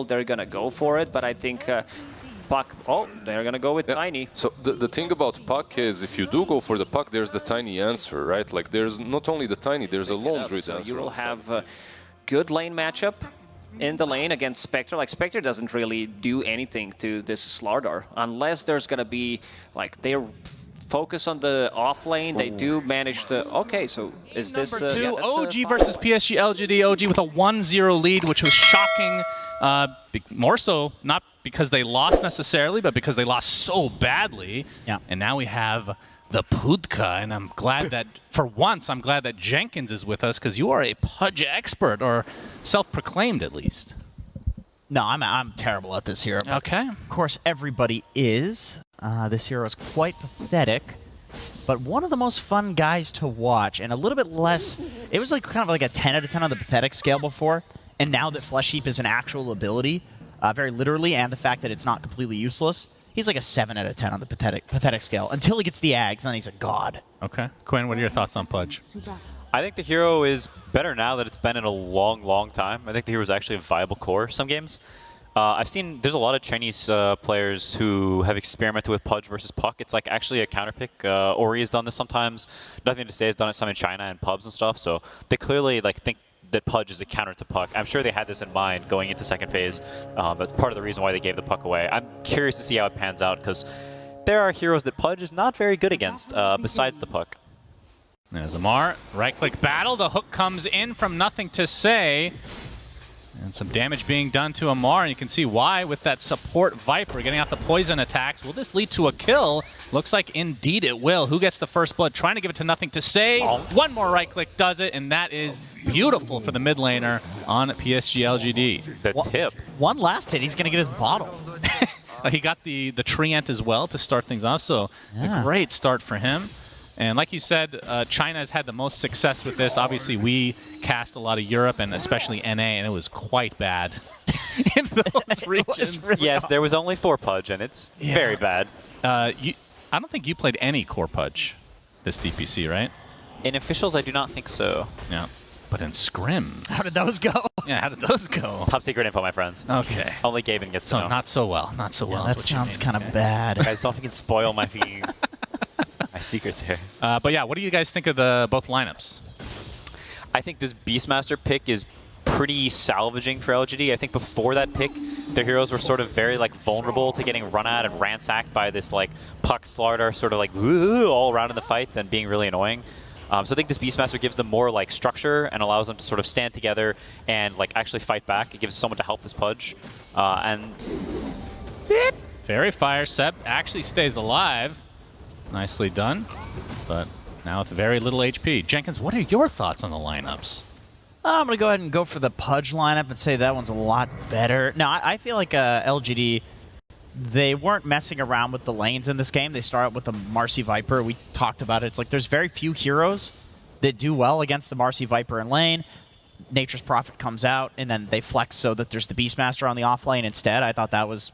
they're gonna go for it, but I think Puck, they're gonna go with Tiny. So the thing about Puck is if you do go for the Puck, there's the Tiny answer, right? Like there's not only the Tiny, there's a lone druid answer. You will have a good lane matchup in the lane against Spectre. Like Spectre doesn't really do anything to this Slardar unless there's gonna be like they're focus on the off lane. They do manage to. Okay, so is this number 2 OG versus PSG.LGD? OG with a 1-0 lead, which was shocking. More so not because they lost necessarily, but because they lost so badly. Yeah. And now we have the Pudka, and I'm glad that for once I'm glad that Jenkins is with us because you are a Pudge expert, or self-proclaimed at least. No, I'm terrible at this hero. Okay. Of course, everybody is. This hero is quite pathetic, but one of the most fun guys to watch, and a little bit less. It was like kind of like a 10 out of 10 on the pathetic scale before, and now that Flesh Heap is an actual ability, very literally, and the fact that it's not completely useless, he's like a 7 out of 10 on the pathetic scale until he gets the Ags, and then he's a god. Okay. Quinn, what are your thoughts on Pudge? I think the hero is better now that it's been in a long time. I think the hero is actually a viable core some games. I've seen there's a lot of Chinese players who have experimented with Pudge versus Puck. It's like actually a counter pick. Ori has done this sometimes. Nothing to say has done it some in China and pubs and stuff. So they clearly like think that Pudge is a counter to Puck. I'm sure they had this in mind going into second phase. That's part of the reason why they gave the Puck away. I'm curious to see how it pans out because there are heroes that Pudge is not very good against besides the Puck. There's Amar, right-click battle. The hook comes in from nothing to say. And some damage being done to Amar, and you can see why with that support Viper getting out the poison attacks. Will this lead to a kill? Looks like indeed it will. Who gets the first blood? Trying to give it to nothing to say. One more right-click does it, and that is beautiful for the mid laner on PSG.LGD. The tip. One last hit, he's going to get his bottle. He got the treant as well to start things off, so a great start for him. And like you said, China has had the most success with this. Obviously, we cast a lot of Europe and especially NA, and it was quite bad in those regions. Really yes, there was only 4 Pudge, and it's very bad. I don't think you played any core Pudge this DPC, right? In officials, I do not think so. Yeah. But in Scrim. How did those go? Yeah, how did those go? Top secret info, my friends. Okay. Only Gaben gets to know. Not so well. Not so well. That sounds kind of bad. Guys, don't fucking spoil my my secrets here. But yeah, what do you guys think of the both lineups? I think this Beastmaster pick is pretty salvaging for LGD. I think before that pick, their heroes were sort of very like vulnerable to getting run at and ransacked by this like Puck Slardar sort of like all around in the fight and being really annoying. So I think this Beastmaster gives them more like structure and allows them to sort of stand together and like actually fight back. It gives someone to help this Pudge. Fairy Fire Seb actually stays alive. Nicely done, but now with very little HP. Jenkins, what are your thoughts on the lineups? I'm going to go ahead and go for the Pudge lineup and say that one's a lot better. No, I feel like LGD, they weren't messing around with the lanes in this game. They started with the Marcy Viper. We talked about it. It's like there's very few heroes that do well against the Marcy Viper in lane. Nature's Prophet comes out, and then they flex so that there's the Beastmaster on the off lane instead. I thought that was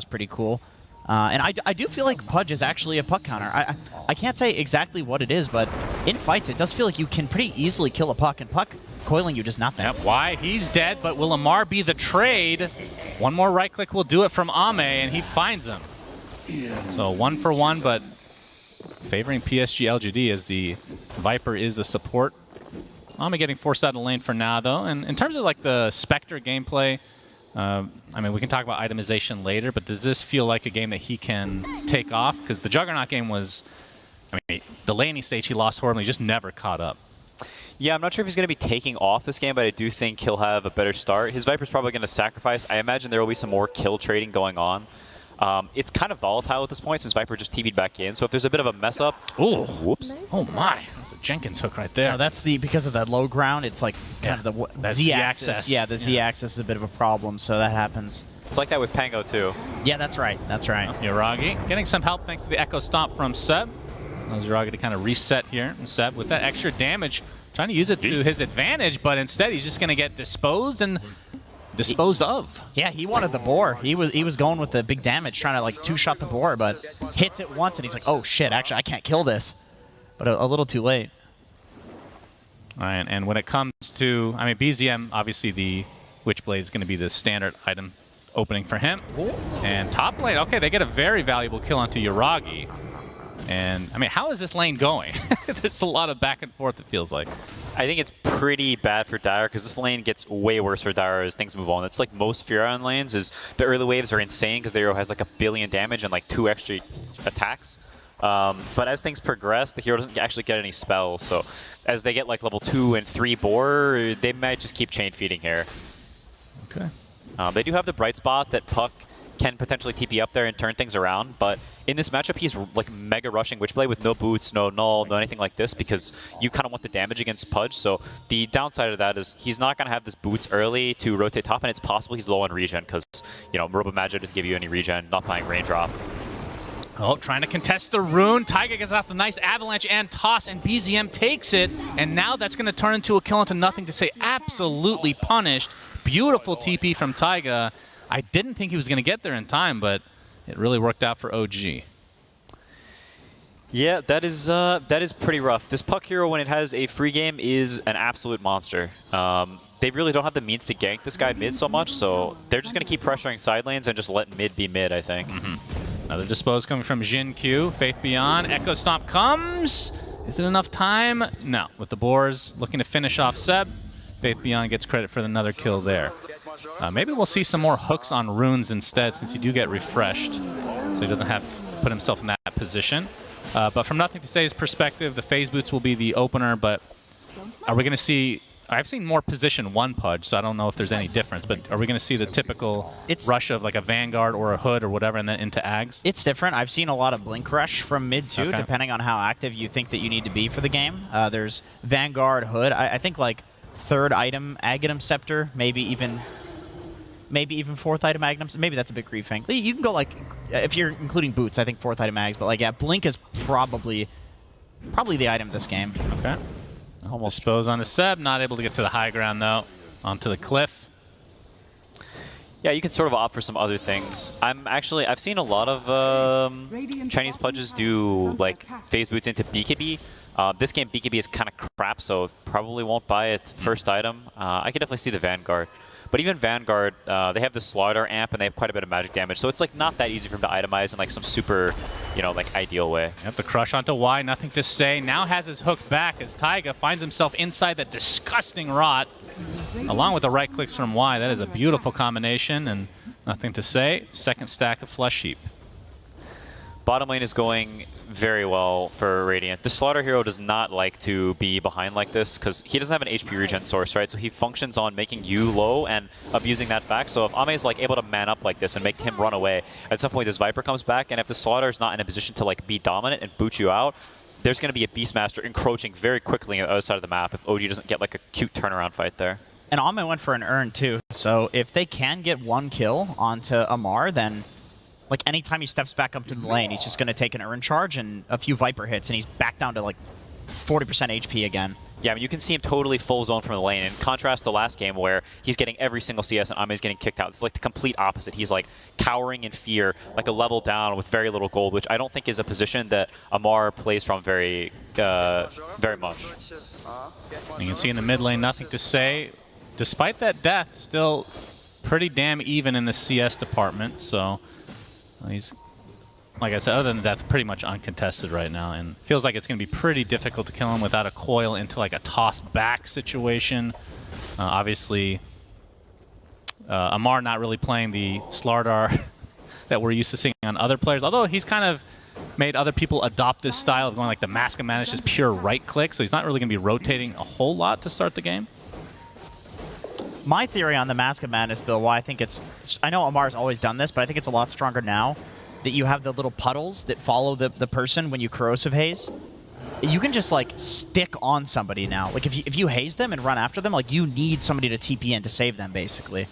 pretty cool. And I do feel like Pudge is actually a Puck counter. I can't say exactly what it is, but in fights it does feel like you can pretty easily kill a Puck, and Puck coiling you does nothing. Yep, why? He's dead, but will Amar be the trade? One more right click will do it from Ame, and he finds him. So 1 for 1, but favoring PSG.LGD as the Viper is the support. Ame getting forced out of the lane for now, though. And in terms of like the Spectre gameplay, I mean, we can talk about itemization later, but does this feel like a game that he can take off? Because the Juggernaut game was, I mean, the laning stage he lost horribly, just never caught up. Yeah, I'm not sure if he's going to be taking off this game, but I do think he'll have a better start. His Viper's probably going to sacrifice. I imagine there will be some more kill trading going on. It's kind of volatile at this point since Viper just TV'd back in, so if there's a bit of a mess up... Ooh, whoops. Oh my, that's a Jenkins hook right there. No, that's because of the low ground, it's like kind of the Z-axis. Yeah, the Z-axis is a bit of a problem, so that happens. It's like that with Pango too. Yeah, that's right. That's right. Yuragi getting some help thanks to the Echo Stomp from Seb. Allows Yuragi to kind of reset here. And Seb with that extra damage, trying to use it to his advantage, but instead he's just going to get disposed of. Yeah, he wanted the boar. He was going with the big damage, trying to like two-shot the boar, but hits it once and he's like, oh shit, actually I can't kill this. But a little too late. All right, and when it comes to, I mean, BZM, obviously the Witchblade is going to be the standard item opening for him. And top lane, okay, they get a very valuable kill onto Yuragi. And, I mean, how is this lane going? There's a lot of back and forth, it feels like. I think it's pretty bad for Dire because this lane gets way worse for Dire as things move on. It's like most Furion lanes is the early waves are insane because the hero has like 1 billion damage and like 2 extra attacks. But as things progress, the hero doesn't actually get any spells. So as they get like level 2 and 3 boar, they might just keep chain feeding here. Okay. They do have the bright spot that Puck can potentially TP up there and turn things around, but in this matchup, he's like mega rushing Witchblade with no boots, no null, no anything like this because you kind of want the damage against Pudge. So the downside of that is he's not going to have this boots early to rotate top, and it's possible he's low on regen because, you know, Robo Magic doesn't give you any regen, not playing Raindrop. Oh, trying to contest the rune. Taiga gets off the nice avalanche and toss, and BZM takes it. And now that's going to turn into a kill into nothing to say. Absolutely punished. Beautiful TP from Taiga. I didn't think he was going to get there in time, but it really worked out for OG. Yeah, that is pretty rough. This Puck hero, when it has a free game, is an absolute monster. They really don't have the means to gank this guy mid so much, so they're just going to keep pressuring side lanes and just let mid be mid, I think. Another dispose coming from Jin Q. Faith Beyond. Echo Stomp comes. Is it enough time? No. With the boars looking to finish off Seb, Faith Beyond gets credit for another kill there. Maybe we'll see some more hooks on runes instead since you do get refreshed, so he doesn't have to put himself in that position. But from Nothing to Say's perspective, the phase boots will be the opener, but are we going to see... I've seen more position 1 Pudge, so I don't know if there's any difference, but are we going to see the typical rush of like a Vanguard or a Hood or whatever and then into Ags? It's different. I've seen a lot of Blink Rush from mid too, Okay. depending on how active you think that you need to be for the game. There's Vanguard, Hood. I think like 3rd item, Aghanim Scepter, maybe even 4th item Aghanim. Maybe that's a bit griefing. You can go like, if you're including boots, I think 4th item Ags, but like, yeah, Blink is probably the item this game. Okay. Almost dispose on the Seb, not able to get to the high ground though. Onto the cliff. Yeah, you can sort of opt for some other things. I've seen a lot of Chinese Pudges do like phase boots into BKB. This game BKB is kind of crap, so probably won't buy it first item. I could definitely see the Vanguard. But even Vanguard, they have the Slaughter amp and they have quite a bit of magic damage, so it's like not that easy for him to itemize in like some super, you know, like ideal way. Yep, the crush onto Y, Nothing to Say. Now has his hook back as Taiga finds himself inside that disgusting rot. Along with the right clicks from Y, that is a beautiful combination, and Nothing to Say. Second stack of Flesh Heap. Bottom lane is going very well for Radiant. The Slaughter hero does not like to be behind like this because he doesn't have an HP regen source, right? So he functions on making you low and abusing that fact. So if Ame is like able to man up like this and make him run away, at some point this Viper comes back, and if the Slaughter is not in a position to like be dominant and boot you out, there's going to be a Beastmaster encroaching very quickly on the other side of the map if OG doesn't get like a cute turnaround fight there. And Ame went for an Urn too, so if they can get 1 kill onto Amar, then like anytime he steps back up to the lane, he's just going to take an Urn charge and a few Viper hits, and he's back down to like 40% HP again. Yeah, I mean, you can see him totally full zone from the lane. In contrast to last game where he's getting every single CS and Ame's getting kicked out. It's like the complete opposite. He's like cowering in fear, like a level down with very little gold, which I don't think is a position that Amar plays from very much. You can see in the mid lane, Nothing to Say. Despite that death, still pretty damn even in the CS department, so he's, like I said, other than that, it's pretty much uncontested right now, and feels like it's going to be pretty difficult to kill him without a coil into like a toss back situation. Obviously, Amar not really playing the Slardar that we're used to seeing on other players, although he's kind of made other people adopt this style of going like the Mask of Madness, just pure right click, so he's not really going to be rotating a whole lot to start the game. My theory on the Mask of Madness build, why I think I know Amar's always done this, but I think it's a lot stronger now that you have the little puddles that follow the person when you Corrosive Haze. You can just like stick on somebody now. Like if you haze them and run after them, like you need somebody to TP in to save them, basically.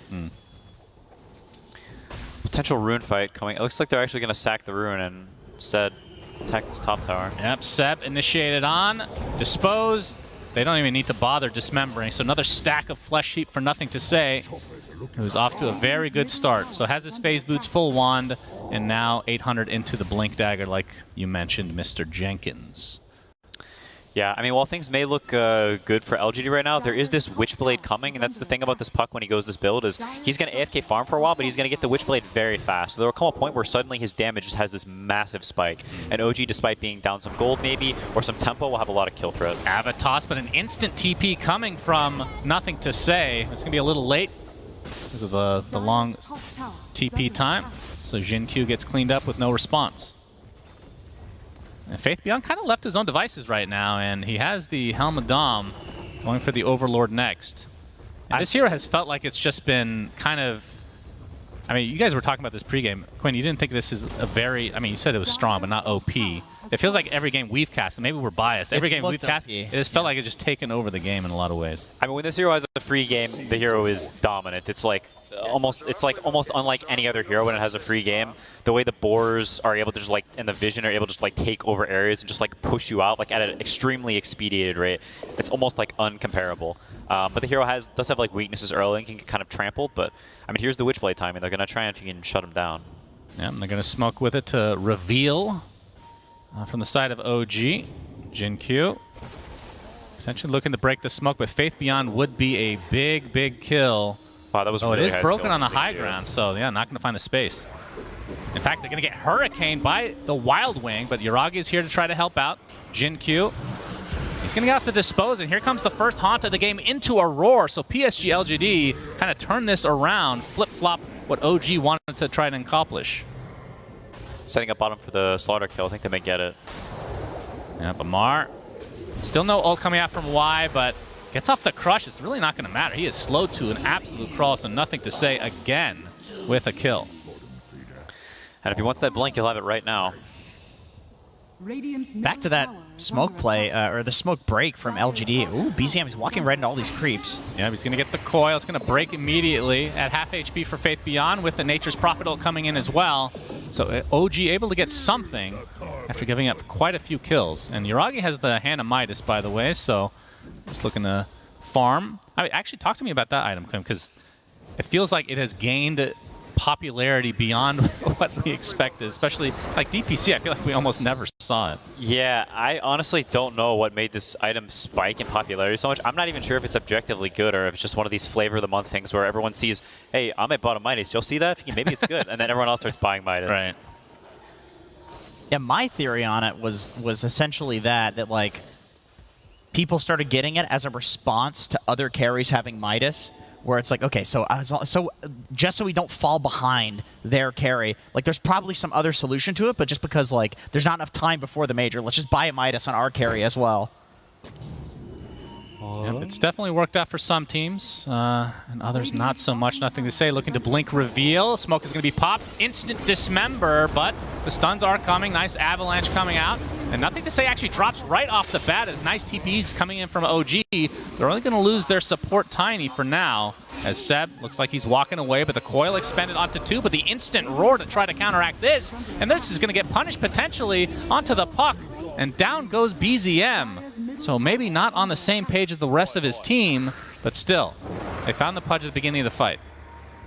Potential rune fight coming. It looks like they're actually going to sack the rune and instead attack this top tower. Yep, Seb initiated on. Dispose. They don't even need to bother dismembering. So another stack of Flesh Heap for Nothing to Say, who's off to a very good start. So has his phase boots full wand, and now 800 into the Blink Dagger, like you mentioned, Mr. Jenkins. Yeah, I mean, while things may look good for LGD right now, there is this Witchblade coming, and that's the thing about this Puck when he goes this build is he's going to AFK farm for a while, but he's going to get the Witchblade very fast. So there will come a point where suddenly his damage just has this massive spike, and OG, despite being down some gold maybe, or some tempo, will have a lot of kill threat. Avatos, but an instant TP coming from Nothing to Say. It's going to be a little late because of the long TP time. So Jin-Q gets cleaned up with no response. And Faith Beyond kind of left his own devices right now, and he has the Helm of Dom going for the Overlord next. And this hero has felt like it's just been kind of... I mean, you guys were talking about this pregame. Quinn, you didn't think this is a very... I mean, you said it was strong, but not OP. It feels like every game we've cast, and maybe we're biased. Every game we've cast, it has felt like it's just taken over the game in a lot of ways. I mean, when this hero has a free game, the hero is dominant. It's like almost unlike any other hero when it has a free game. The way the boars are able to just and the vision are able to just take over areas and just push you out at an extremely expedited rate. It's almost uncomparable. But the hero does have weaknesses early and can get kind of trampled. But I mean, here's the Witchblade timing. They're gonna try and shut him down. Yeah, and they're gonna smoke with it to reveal from the side of OG. Jin-Q potentially looking to break the smoke, but Faith Beyond would be a big kill. Wow, that was really it is high broken skill. on the high ground, so yeah, not going to find the space. In fact, they're going to get hurricaned by the Wild Wing, but Yuragi is here to try to help out. Jin-Q, he's going to have to dispose, and here comes the first haunt of the game into a roar, so PSG.LGD kind of turned this around, flip-flop what OG wanted to try and accomplish. Setting up bottom for the slaughter kill. I think they may get it. Yeah, Bamar, still no ult coming out from Y, but gets off the crush. It's really not going to matter. He is slowed to an absolute crawl, so Nothing to Say again with a kill. And if he wants that blink, he'll have it right now. Back to that smoke play, or the smoke break from LGD. Ooh, BZM is walking right into all these creeps. Yeah, he's going to get the coil. It's going to break immediately at half HP for Faith Beyond with the Nature's Prophet ult coming in as well. So OG able to get something after giving up quite a few kills. And Yuragi has the Hand of Midas, by the way, so just looking to farm. I mean, actually, talk to me about that item, because it feels like it has gained popularity beyond what we expected, especially DPC. I feel like we almost never saw it. Yeah, I honestly don't know what made this item spike in popularity so much. I'm not even sure if it's objectively good or if it's just one of these flavor of the month things where everyone sees, hey, I'm at bottom Midas. You'll see that? Maybe it's good. And then everyone else starts buying Midas. Right. Yeah, my theory on it was essentially that people started getting it as a response to other carries having Midas, where it's okay, so just so we don't fall behind their carry, there's probably some other solution to it, but just because there's not enough time before the major, let's just buy a Midas on our carry as well. Yep, it's definitely worked out for some teams, and others not so much. Nothing to Say, looking to blink reveal. Smoke is going to be popped. Instant dismember, but the stuns are coming. Nice avalanche coming out. And Nothing to Say actually drops right off the bat as nice TPs coming in from OG. They're only going to lose their support Tiny for now, as Seb looks like he's walking away, but the coil expended onto 2, but the instant roar to try to counteract this. And this is going to get punished potentially onto the Puck. And down goes BZM. So maybe not on the same page as the rest of his team, but still, they found the pudge at the beginning of the fight.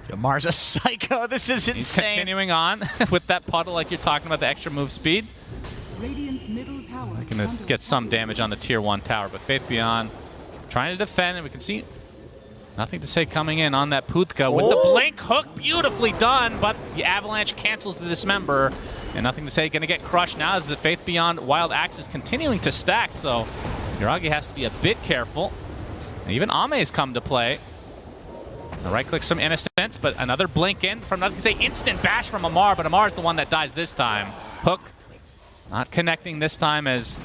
Damar's a psycho. This is insane. He's continuing on with that puddle like you're talking about, the extra move speed. They're going to get some damage on the tier 1 tower, but Faith Beyond trying to defend, and we can see Nothing to Say coming in on that Putka with the blink hook. Beautifully done, but the avalanche cancels the dismember. And Nothing to Say going to get crushed now as the Faith Beyond Wild Axe is continuing to stack, so Yuragi has to be a bit careful. And even Ame's come to play. The right clicks from Innocence, but another blink in from Nothing to Say. Instant bash from Amar, but Amar's the one that dies this time. Hook not connecting this time, as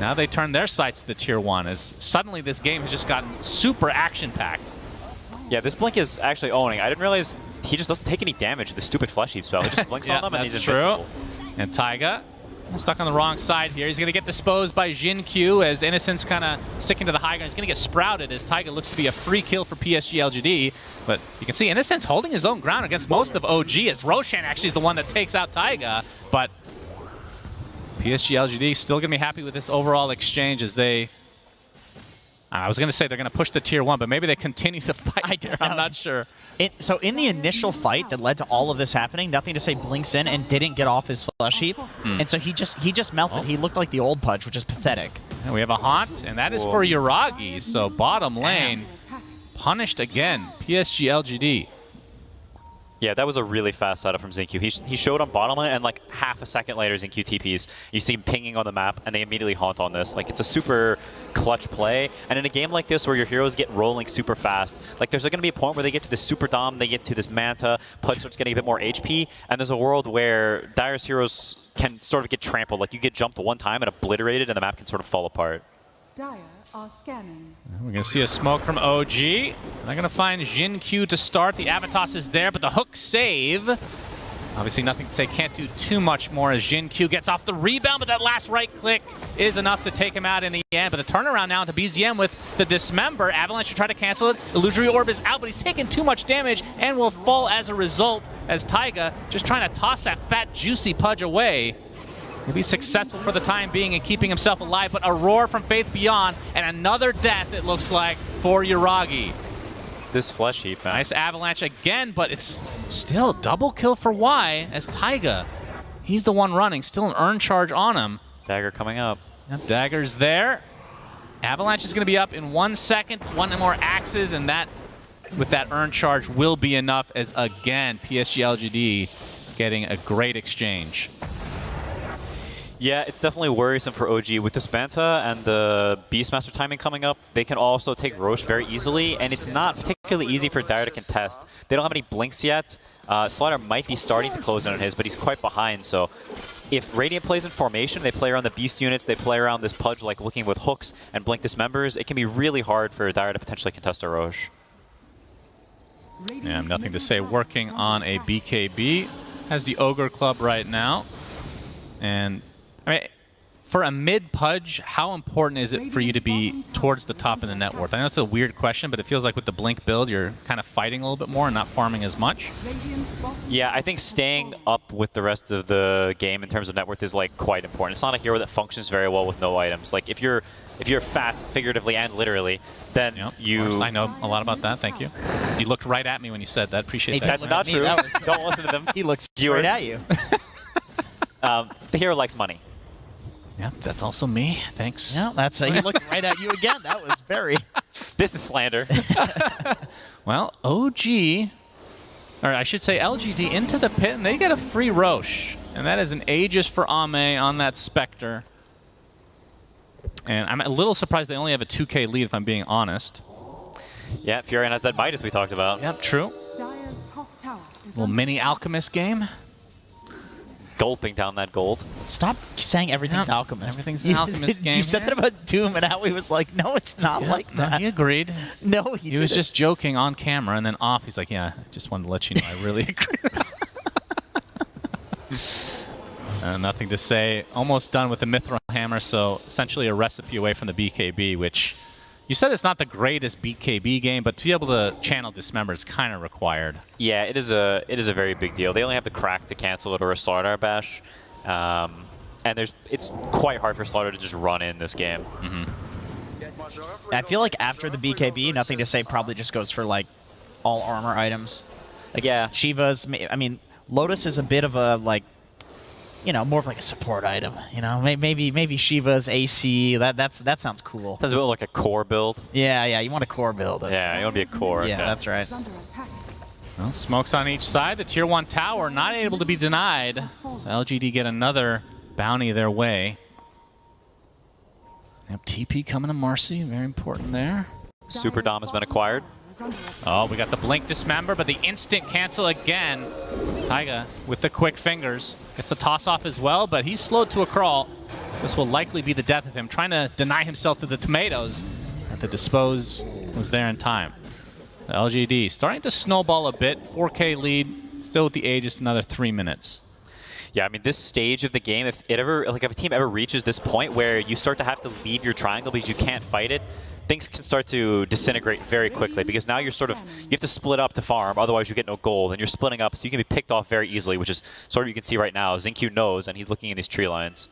now they turn their sights to the tier 1, as suddenly this game has just gotten super action-packed. Yeah, this blink is actually owning. I didn't realize he just doesn't take any damage with the stupid flesh heap spell. He just blinks on them and he's invincible. And Taiga stuck on the wrong side here. He's going to get disposed by Jin-Q as Innocence kind of sticking to the high ground. He's going to get sprouted as Taiga looks to be a free kill for PSG.LGD. But you can see Innocence holding his own ground against most of OG, as Roshan actually is the one that takes out Taiga. But PSG.LGD still going to be happy with this overall exchange as they I was going to say they're going to push the tier 1, but maybe they continue to fight there. I'm not sure. So in the initial fight that led to all of this happening, Nothing to Say blinks in and didn't get off his flesh heap. And so he just melted. Oh. He looked like the old Pudge, which is pathetic. And we have a haunt, and that is for Yuragi. So bottom lane, punished again. PSG.LGD. Yeah, that was a really fast setup from XinQ. He showed on bottom lane, and like half a second later, XinQ TPs. You see him pinging on the map, and they immediately haunt on this. Like, it's a super clutch play. And in a game like this, where your heroes get rolling super fast, like there's going to be a point where they get to this super dom, they get to this Manta, Pudge starts getting a bit more HP, and there's a world where Dire's heroes can sort of get trampled. Like, you get jumped one time and obliterated, and the map can sort of fall apart. Dire are scanning. We're going to see a smoke from OG. They're going to find XinQ to start. The Avatos is there, but the hook save. Obviously, Nothing to Say can't do too much more as XinQ gets off the rebound, but that last right click is enough to take him out in the end. But the turnaround now to BZM with the Dismember. Avalanche should try to cancel it. Illusory Orb is out, but he's taking too much damage and will fall as a result as Taiga just trying to toss that fat, juicy Pudge away. He'll be successful for the time being in keeping himself alive, but a roar from Faith Beyond and another death, it looks like, for Yuragi. This flesh heap, man. Nice Avalanche again, but it's still double kill for Y as Taiga. He's the one running, still an earn charge on him. Dagger coming up. Yep, Dagger's there. Avalanche is going to be up in 1 second. One more axes, and that, with that earn charge, will be enough as, again, PSG.LGD getting a great exchange. Yeah, it's definitely worrisome for OG. With this Manta and the Beastmaster timing coming up, they can also take Roche very easily, and it's not particularly easy for Dire to contest. They don't have any blinks yet. Slider might be starting to close in on his, but he's quite behind, so if Radiant plays in formation, they play around the Beast units, they play around this Pudge like looking with hooks and blink dismembers, it can be really hard for Dire to potentially contest a Roche. Yeah, Nothing to Say working on a BKB. Has the Ogre Club right now. And I mean, for a mid Pudge, how important is it for you to be towards the top of the net worth? I know it's a weird question, but it feels like with the Blink build, you're kind of fighting a little bit more and not farming as much. Yeah, I think staying up with the rest of the game in terms of net worth is like quite important. It's not a hero that functions very well with no items. Like if you're fat, figuratively and literally, then you... I know a lot about that, thank you. You looked right at me when you said that, appreciate that. That's not true. Don't listen to them. He looks straight at you. The hero likes money. Yeah, that's also me. Thanks. Yeah, that's he looked right at you again. That was very... This is slander. Well, OG, or I should say LGD into the pit, and they get a free Roche. And that is an Aegis for Ame on that Spectre. And I'm a little surprised they only have a 2K lead, if I'm being honest. Yeah, Furion has that Midas we talked about. Yep, true. Dire's top tower is Little mini Alchemist game. Gulping down that gold. Stop saying everything's Alchemist. Everything's an Alchemist game. You said that about Doom, and Howie was like, no, it's not like that. He agreed. No, He was just joking on camera, and then off, he's like, yeah, I just wanted to let you know I really agree. Nothing to Say. Almost done with the Mithril Hammer, so essentially a recipe away from the BKB, which you said it's not the greatest BKB game, but to be able to channel Dismember is kind of required. Yeah, it is a very big deal. They only have the crack to cancel it or a Slardar bash, and it's quite hard for Slardar to just run in this game. I feel like after the BKB, Nothing to Say probably just goes for like all armor items. Like Shiva's. I mean, Lotus is a bit of a like, you know, more of like a support item. You know, maybe Shiva's AC. That sounds cool. Sounds a bit like a core build. Yeah, you want a core build. Yeah, you want to be a core. Yeah, okay. that's right. under attack. Well, smokes on each side. The Tier 1 tower not able to be denied. So LGD get another bounty their way. Yep, TP coming to Marcy. Very important there. Super Dom has been acquired. Oh, we got the Blink Dismember, but the instant cancel again. Taiga with the quick fingers. Gets the toss off as well, but he's slowed to a crawl. This will likely be the death of him, trying to deny himself to the tomatoes. But the dispose was there in time. The LGD starting to snowball a bit. 4K lead, still with the Aegis, another 3 minutes. Yeah, I mean, this stage of the game, if a team ever reaches this point where you start to have to leave your triangle because you can't fight it, things can start to disintegrate very quickly because now you have to split up to farm, otherwise you get no gold, and you're splitting up, so you can be picked off very easily, which is sort of you can see right now. XinQ knows, and he's looking in these tree lines.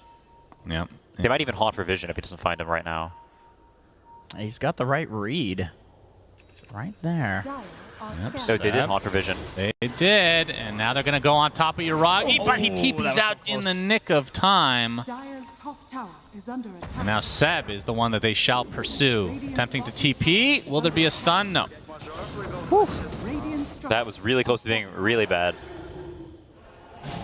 Yeah. They might even haunt for vision if he doesn't find him right now. He's got the right read. He's right there. Dire are Yep. So they did Yep. Haunter Vision. They did, and now they're going to go on top of Uragi, but he Oh, TP's that was so out in the close. nick of time. Dire's top tower is under attack. And now Seb is the one that they shall pursue. Attempting to TP. Will there be a stun? No. Radiant structures That was really close to being really bad.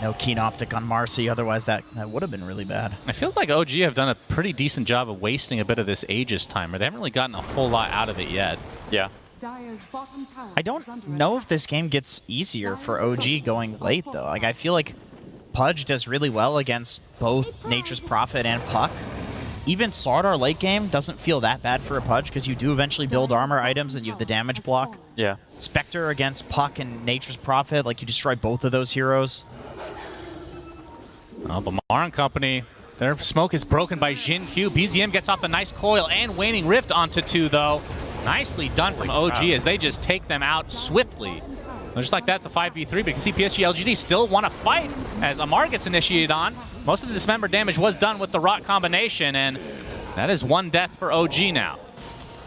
No keen optic on Marcy, otherwise that would have been really bad. It feels like OG have done a pretty decent job of wasting a bit of this Aegis timer. They haven't really gotten a whole lot out of it yet. Yeah. Dire's bottom tower I is don't under know if attack. this game gets easier for OG going late, though. Like, I feel like Pudge does really well against both Nature's Prophet and Puck. Even Slardar late game doesn't feel that bad for a Pudge because you do eventually build armor items and you have the damage block. Yeah. Spectre against Puck and Nature's Prophet, like you destroy both of those heroes. Oh, but Mar and company, their smoke is broken by Jin Q. BZM gets off the nice coil and Waning Rift onto 2, though. Nicely done from OG as they just take them out swiftly. Just like that's a 5v3, but you can see PSG.LGD still want to fight as Amar gets initiated on. Most of the dismember damage was done with the Rot combination, and that is 1 death for OG now.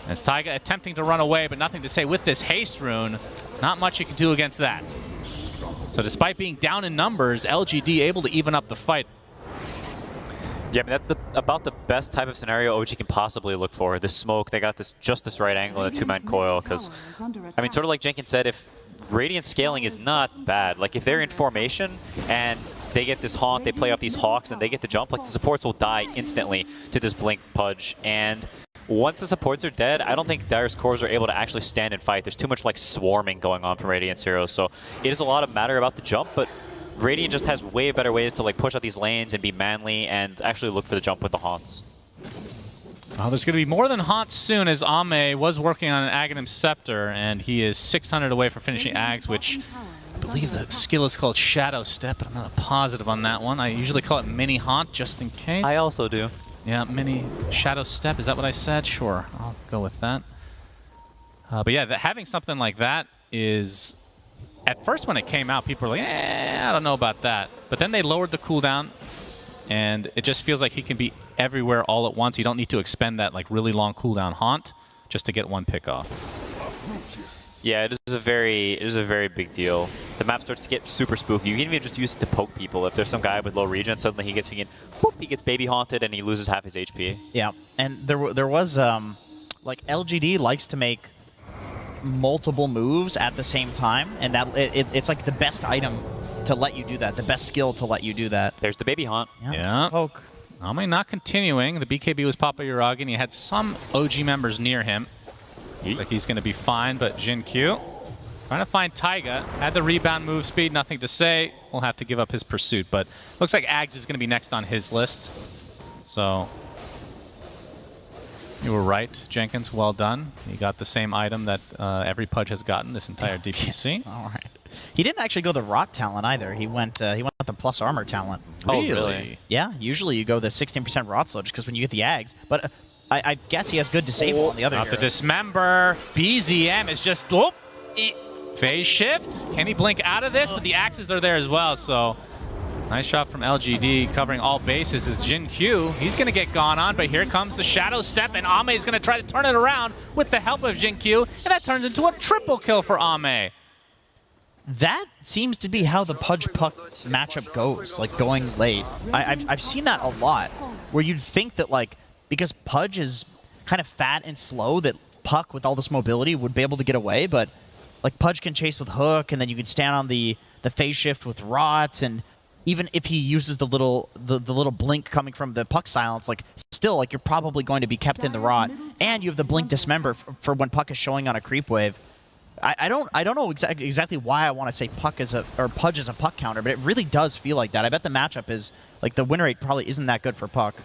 As Taiga attempting to run away, but nothing to say with this haste rune. Not much you can do against that. So despite being down in numbers, LGD able to even up the fight. Yeah, I mean, that's about the best type of scenario OG can possibly look for. This smoke, they got just this right angle in a 2-man coil. Because, I mean, sort of like Jenkins said, if Radiant scaling is not bad. Like, if they're in formation and they get this haunt, they play off these hawks, and they get the jump, like, the supports will die instantly to this Blink Pudge. And once the supports are dead, I don't think Dire's cores are able to actually stand and fight. There's too much, like, swarming going on from Radiant's heroes. So it is a lot of matter about the jump, but Radiant just has way better ways to, like, push out these lanes and be manly and actually look for the jump with the haunts. Well, there's going to be more than haunts soon, as Ame was working on an Aghanim Scepter, and he is 600 away from finishing Ags, which I believe the skill is called Shadow Step, but I'm not positive on that one. I usually call it Mini Haunt, just in case. I also do. Yeah, Mini Shadow Step. Is that what I said? Sure, I'll go with that. But yeah, having something like that is... At first when it came out, people were like, I don't know about that. But then they lowered the cooldown, and it just feels like he can be everywhere all at once. You don't need to expend that like really long cooldown haunt just to get one pick off. Yeah, it is a very big deal. The map starts to get super spooky. You can even just use it to poke people. If there's some guy with low regen, suddenly he gets baby haunted and he loses half his HP. Yeah, and there was like LGD likes to make multiple moves at the same time, and that it's like the best item to let you do that, the best skill to let you do that. There's the baby haunt. Yeah. Poke. Ame not continuing. The BKB was Papa Uragi, and he had some OG members near him. Looks like he's going to be fine, but Jin Q trying to find Taiga. Had the rebound move speed, nothing to say. We'll have to give up his pursuit, but looks like Ags is going to be next on his list. So you were right, Jenkins. Well done. You got the same item that every Pudge has gotten this entire DPC. All right. He didn't actually go the Rot talent either. He went with the plus armor talent. Oh, really? Yeah, usually you go the 16% Rot slow just because when you get the Ags. But I guess he has good disable on the other Not the heroes. dismember. BZM is just... Oh, phase shift. Can he blink out of this? But the axes are there as well, so... Nice shot from LGD covering all bases is Jin Q. He's going to get gone on, but here comes the Shadow Step, and Ame is going to try to turn it around with the help of Jin Q, and that turns into a triple kill for Ame. That seems to be how the Pudge Puck matchup goes, like going late. I've seen that a lot, where you'd think that like, because Pudge is kind of fat and slow, that Puck with all this mobility would be able to get away, but like Pudge can chase with Hook, and then you could stand on the phase shift with Rot, and even if he uses the little blink coming from the Puck silence, like still like you're probably going to be kept in the Rot, and you have the blink dismember for when Puck is showing on a creep wave. I don't know exactly why I want to say Pudge is a Puck counter, but it really does feel like that. I bet the matchup is like the win rate probably isn't that good for Puck.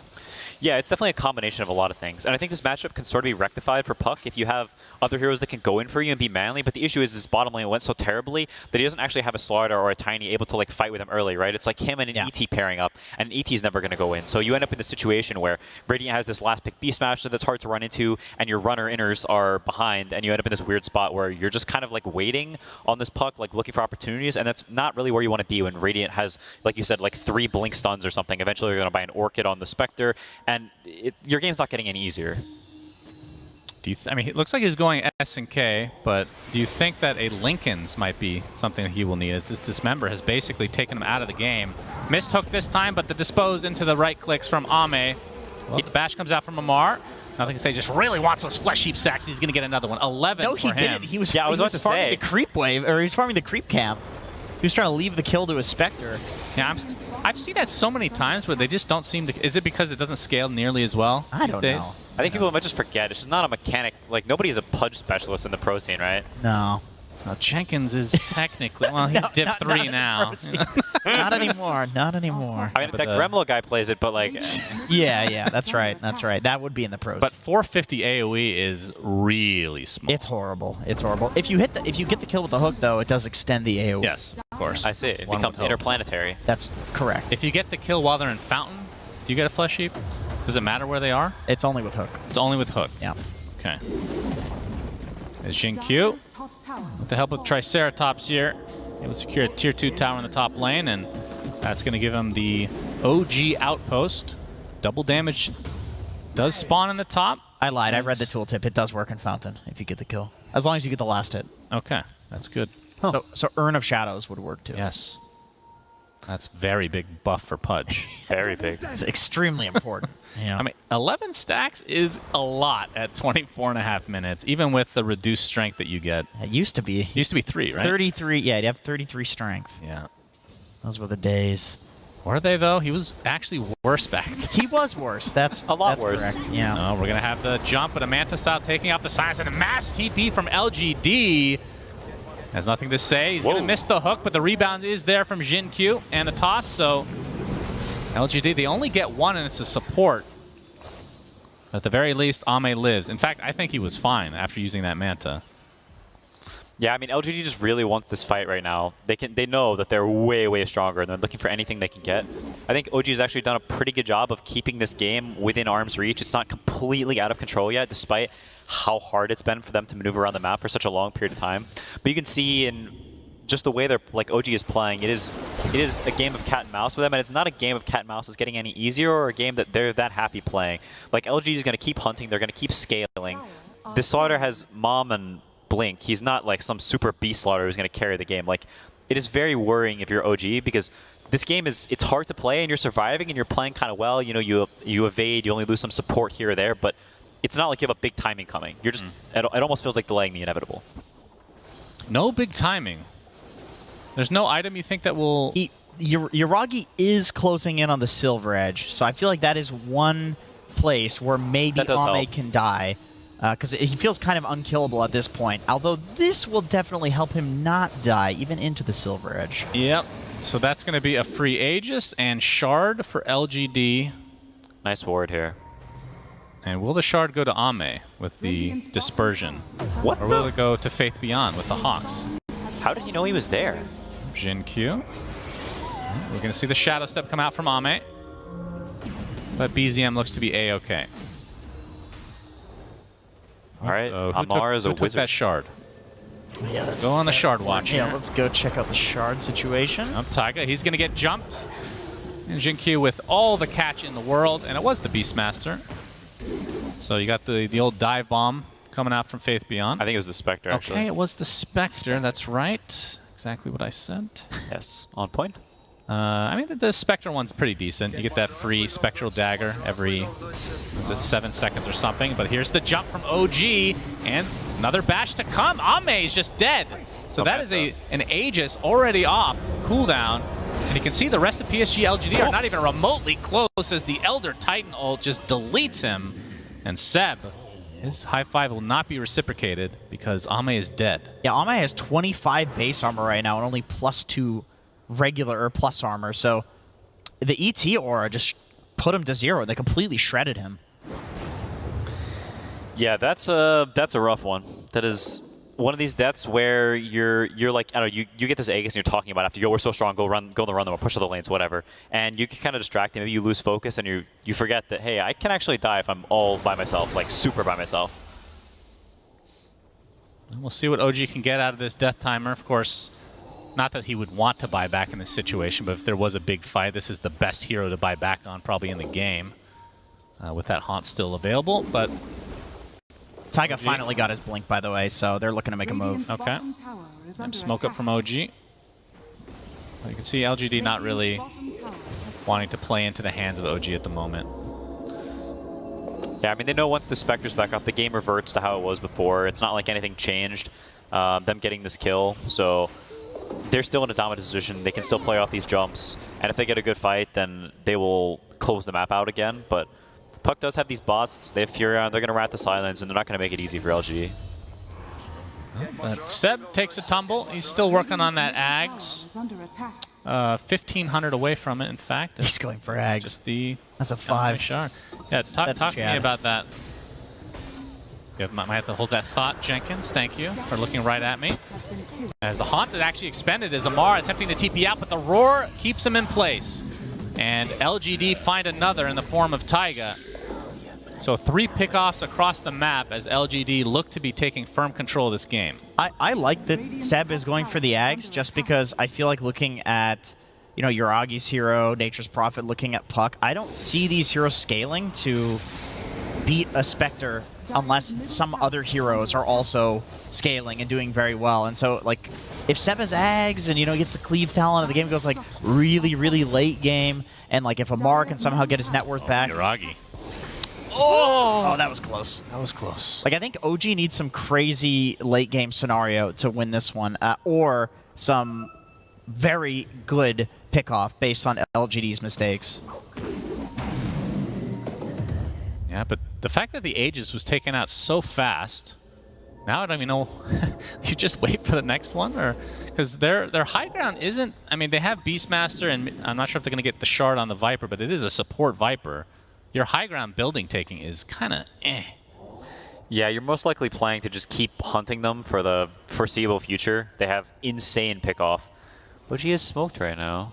Yeah, it's definitely a combination of a lot of things. And I think this matchup can sort of be rectified for Puck if you have other heroes that can go in for you and be manly. But the issue is this bottom lane went so terribly that he doesn't actually have a Slardar or a Tiny able to like fight with him early, right? It's like him and an ET pairing up, and an ET's never going to go in. So you end up in the situation where Radiant has this last pick Beast Smasher that's hard to run into, and your runner inners are behind, and you end up in this weird spot where you're just kind of like waiting on this Puck, like looking for opportunities, and that's not really where you want to be when Radiant has, like you said, like 3 blink stuns or something. Eventually you're going to buy an Orchid on the Spectre, and your game's not getting any easier. Do you I mean, it looks like he's going S and K, but do you think that a Lincoln's might be something that he will need, as this dismember has basically taken him out of the game? Missed hook this time, but the dispose into the right clicks from Ame. Well, the bash comes out from Amar. Nothing to say, just really wants those flesh heap sacks. He's going to get another one. 11 No, for him. he didn't. He was, Yeah, I was about to farming say. the creep wave, or he was farming the creep camp. He was trying to leave the kill to his Spectre. Yeah, I've seen that so many times where they just don't seem to... Is it because it doesn't scale nearly as well I these don't days? know. I think people might just forget. It's just not a mechanic. Like, nobody's a Pudge specialist in the pro scene, right? No. Well, Jenkins is technically... Well, he's Div 3 now. Not anymore. Not anymore. I mean, that Gremlo guy plays it, but like... Yeah, that's right. That's right. That would be in the pros. But 450 AoE is really small. it's horrible. It's horrible. If you get the kill with the hook, though, it does extend the AoE. Yes, of course. I see. It One becomes would hope. interplanetary. That's correct. If you get the kill while they're in Fountain, do you get a Flesh Heap? Does it matter where they are? It's only with hook. It's only with Hook. Yeah. Okay. There's Jin Q. Dire's top tower With the help of Triceratops here, able to secure a tier 2 tower in the top lane, and that's going to give him the OG outpost. Double damage does spawn in the top. I lied. I read the tooltip. It does work in Fountain if you get the kill. As long as you get the last hit. Okay, that's good. So Urn of Shadows would work too. Yes. That's very big buff for Pudge. Very big. It's extremely important. Yeah. I mean, 11 stacks is a lot at 24.5 minutes, even with the reduced strength that you get. It used to be. It used to be 3, right? 33. Yeah, you'd have 33 strength. Yeah. Those were the days. Were they, though? He was actually worse back then. He was worse. That's A lot that's worse. Correct. Yeah. No, we're going to have the jump, but a Manta style taking off the signs, and a mass TP from LGD. Has nothing to say. He's going to miss the hook, but the rebound is there from Jin Q and the toss, so LGD, they only get one, and it's a support. At the very least, Ame lives. In fact, I think he was fine after using that Manta. Yeah, I mean, LGD just really wants this fight right now. They know that they're way, way stronger, and they're looking for anything they can get. I think OG has actually done a pretty good job of keeping this game within arm's reach. It's not completely out of control yet, despite how hard it's been for them to maneuver around the map for such a long period of time. But you can see in just the way they're OG is playing, it is a game of cat and mouse for them, and it's not a game of cat and mouse that's getting any easier or a game that they're that happy playing. Like, LG is going to keep hunting, they're going to keep scaling. This Slaughter has Mom and Blink. He's not like some super beast Slaughter who's going to carry the game. Like, it is very worrying if you're OG, because this game it's hard to play, and you're surviving, and you're playing kind of well. You know, you evade, you only lose some support here or there, but it's not like you have a big timing coming. You're just it almost feels like delaying the inevitable. No big timing. There's no item you think that will... Yuragi is closing in on the Silver Edge, so I feel like that is one place where maybe Ame can die. Because he feels kind of unkillable at this point. Although this will definitely help him not die, even into the Silver Edge. Yep. So that's going to be a free Aegis and Shard for LGD. Nice ward here. And will the Shard go to Ame with the Dispersion? What Or will it go to Faith Beyond with the Hawks? How did he know he was there? Jin Q. We're going to see the Shadow Step come out from Ame. But BZM looks to be A-OK. All right, Who Amar is a took wizard. that Shard? Yeah, let's Go on the Shard watch. Yeah, here. let's go check out the Shard situation. Up Taiga, he's going to get jumped. And Jin Q with all the catch in the world, and it was the Beastmaster. So you got the old dive bomb coming out from Faith Beyond. I think it was the Spectre, actually. Okay, it was the Spectre. That's right. Exactly what I said. Yes, on point. I mean, the Spectre one's pretty decent. You get that free Spectral Dagger every, 7 seconds or something. But here's the jump from OG, and another bash to come. Ame is just dead. So that is an Aegis already off cooldown. And you can see the rest of PSG.LGD are not even remotely close as the Elder Titan ult just deletes him. And Seb, his high five will not be reciprocated because Ame is dead. Yeah, Ame has 25 base armor right now and only +2 regular or plus armor. So the ET aura just put him to 0. They completely shredded him. Yeah, that's a rough one. That is one of these deaths where you're like, I don't know, you get this Aegis and you're talking about after, yo, we're so strong, go on the run them or push to the lanes, whatever. And you can kind of distract him. Maybe you lose focus and you forget that, hey, I can actually die if I'm all by myself, like super by myself. We'll see what OG can get out of this death timer. Of course, not that he would want to buy back in this situation, but if there was a big fight, this is the best hero to buy back on probably in the game with that Haunt still available. But Taiga finally got his blink, by the way, so they're looking to make a move. Radiant's Okay. bottom tower is under Smoke up attack. from OG. You can see LGD not really Radiant's bottom tower has wanting to play into the hands of OG at the moment. Yeah, I mean, they know once the Spectre's back up, the game reverts to how it was before. It's not like anything changed, them getting this kill. So they're still in a dominant position. They can still play off these jumps. And if they get a good fight, then they will close the map out again. But Puck does have these bots. They have Furion. They're going to rat the silence, and they're not going to make it easy for LGD. But Seb takes a tumble. He's still working on that tower Ags. is under attack. 1,500 away from it, in fact. He's going for Ags. Just the That's a 5. shard. Yeah, talk to me Chad. about that. You might have to hold that thought, Jenkins. Thank you for looking right at me. Has been killed. As the Haunted actually expended as Amar attempting to TP out, but the Roar keeps him in place. And LGD find another in the form of Taiga. So 3 pickoffs across the map as LGD look to be taking firm control of this game. I like that Seb is going for the Ags just because I feel like looking at, you know, Yuragi's hero, Nature's Prophet, looking at Puck, I don't see these heroes scaling to beat a Spectre unless some other heroes are also scaling and doing very well. And so, like, if Seb has Ags and, you know, gets the cleave talent and the game goes, like, really, really late game, and, like, if Amar can somehow get his net worth back. Yuragi. Oh, that was close. That was close. Like, I think OG needs some crazy late game scenario to win this one, or some very good pickoff based on LGD's mistakes. Yeah, but the fact that the Aegis was taken out so fast, now I don't even know. You just wait for the next one, or because their high ground isn't. I mean, they have Beastmaster, and I'm not sure if they're going to get the shard on the Viper, but it is a support Viper. Your high ground building taking is kind of eh. Yeah, you're most likely planning to just keep hunting them for the foreseeable future. They have insane pickoff. OG is smoked right now.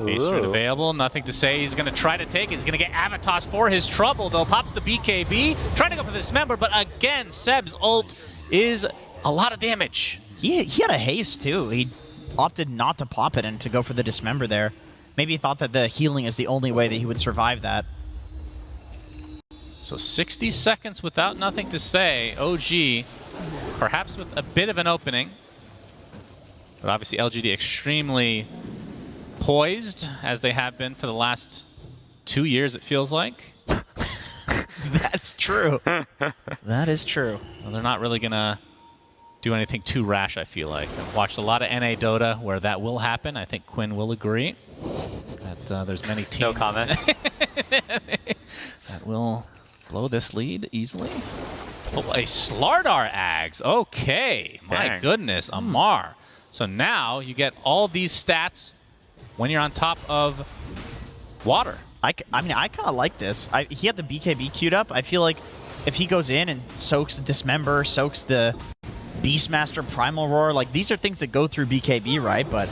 Base route available, nothing to say. He's going to try to take it. He's going to get Avatos for his trouble, though. Pops the BKB, trying to go for the Dismember, but again, Seb's ult is a lot of damage. He had a haste, too. He opted not to pop it and to go for the Dismember there. Maybe he thought that the healing is the only way that he would survive that. So 60 seconds without nothing to say. OG, perhaps with a bit of an opening. But obviously LGD extremely poised, as they have been for the last 2 years, it feels like. That's true. That is true. So they're not really going to do anything too rash, I feel like. I've watched a lot of NA Dota where that will happen. I think Quinn will agree that there's many teams No comment. that will blow this lead easily. Oh, a Slardar Ags. Okay. My Dang. goodness, Amar. So now you get all these stats when you're on top of water. I mean, I kind of like this. He had the BKB queued up. I feel like if he goes in and soaks the Dismember, soaks the Beastmaster Primal Roar, like, these are things that go through BKB, right? But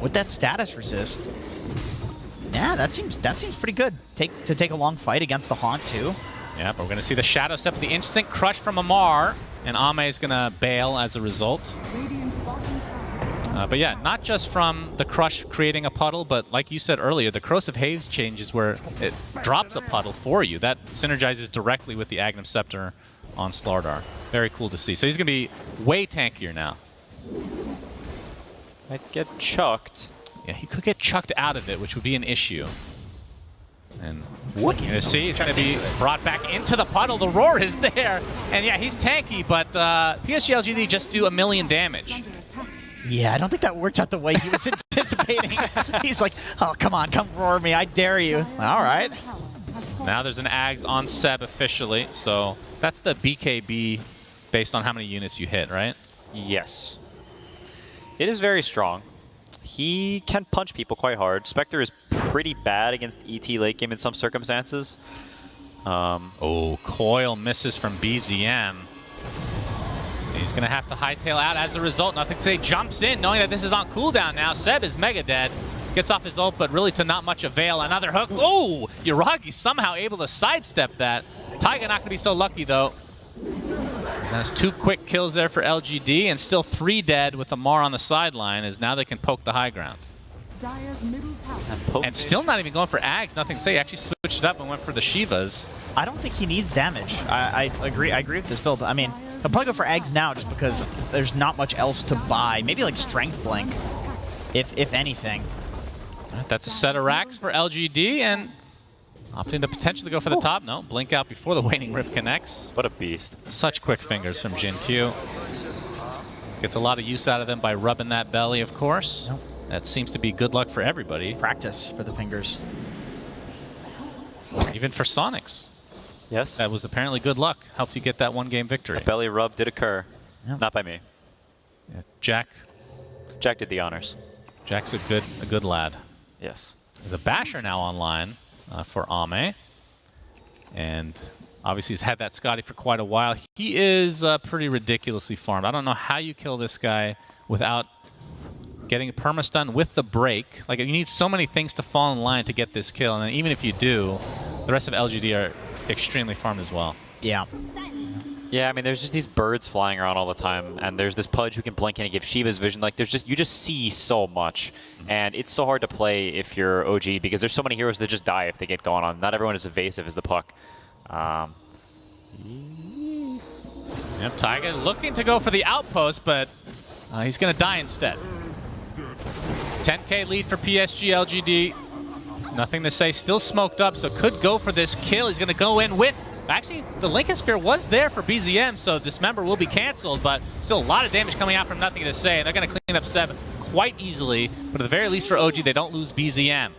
with that status resist, yeah, that seems pretty good. To take a long fight against the Haunt, too. Yeah, but we're going to see the Shadow Step, the instant crush from Amar, and Ame is going to bail as a result. Radiant's bottom tower is under But yeah, not just from the crush creating a puddle, but like you said earlier, the Corrosive Haze changes where it drops a puddle for you. That synergizes directly with the Agnum Scepter on Slardar. Very cool to see. So he's going to be way tankier now. Might get chucked. Yeah, he could get chucked out of it, which would be an issue. And you're going to see he's going to be brought back into the puddle. The Roar is there. And yeah, he's tanky, but PSG.LGD just do 1 million damage. under attack. Yeah, I don't think that worked out the way he was anticipating. He's like, oh, come on, come roar me. I dare you. All right. Tower has fallen. Now there's an Ags on Seb officially. So that's the BKB based on how many units you hit, right? Yes. It is very strong. He can punch people quite hard. Spectre is pretty bad against ET late game in some circumstances. Oh, Coil misses from BZM. He's going to have to hightail out as a result. Nothing to say. Jumps in, knowing that this is on cooldown now. Seb is mega dead. Gets off his ult, but really to not much avail. Another hook. Oh! Yuragi somehow able to sidestep that. Taiga not going to be so lucky, though. That's 2 quick kills there for LGD, and still 3 dead with Amar on the sideline, as now they can poke the high ground. Dire's middle tower. Poke. And still not even going for Ags, nothing to say. Actually switched it up and went for the Shivas. I don't think he needs damage. I agree. I agree with this build. I mean, he'll probably go for eggs now just because there's not much else to buy. Maybe like Strength Blink, if anything. All right, that's a set of racks for LGD, and opting to potentially go for the top. No, blink out before the Waning Rift connects. What a beast. Such quick fingers from Jin Q. Gets a lot of use out of them by rubbing that belly, of course. Yep. That seems to be good luck for everybody. Practice for the fingers. Even for Sonics. Yes. That was apparently good luck. Helped you get that one-game victory. Belly rub did occur. Yep. Not by me. Yeah, Jack. Jack did the honors. Jack's a good lad. Yes. There's a Basher now online for Ame. And obviously he's had that Scotty for quite a while. He is pretty ridiculously farmed. I don't know how you kill this guy without getting a perma-stun with the break. Like, you need so many things to fall in line to get this kill. And then even if you do, the rest of LGD are extremely farmed as well. Yeah. Yeah, I mean, there's just these birds flying around all the time, and there's this Pudge who can blink in and give Shiva's vision. Like, you just see so much, and it's so hard to play if you're OG because there's so many heroes that just die if they get going on. Not everyone is evasive as the puck. Yep, Taiga looking to go for the outpost, but he's going to die instead. 10K lead for PSG.LGD. Nothing to say. Still smoked up, so could go for this kill. He's going to go in with... Actually, the Lincoln Sphere was there for BZM, so Dismember will be canceled, but still a lot of damage coming out from Nothing to Say, and they're going to clean up 7 quite easily, but at the very least for OG, they don't lose BZM.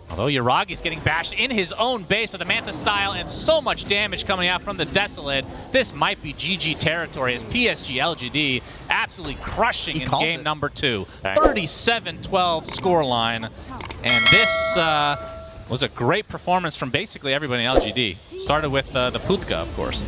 Although Yaragi's getting bashed in his own base with the Manta style and so much damage coming out from the Desolate, this might be GG territory as PSG.LGD absolutely crushing in game number 2. 37-12 scoreline. And this was a great performance from basically everybody in LGD. Started with the Putka, of course.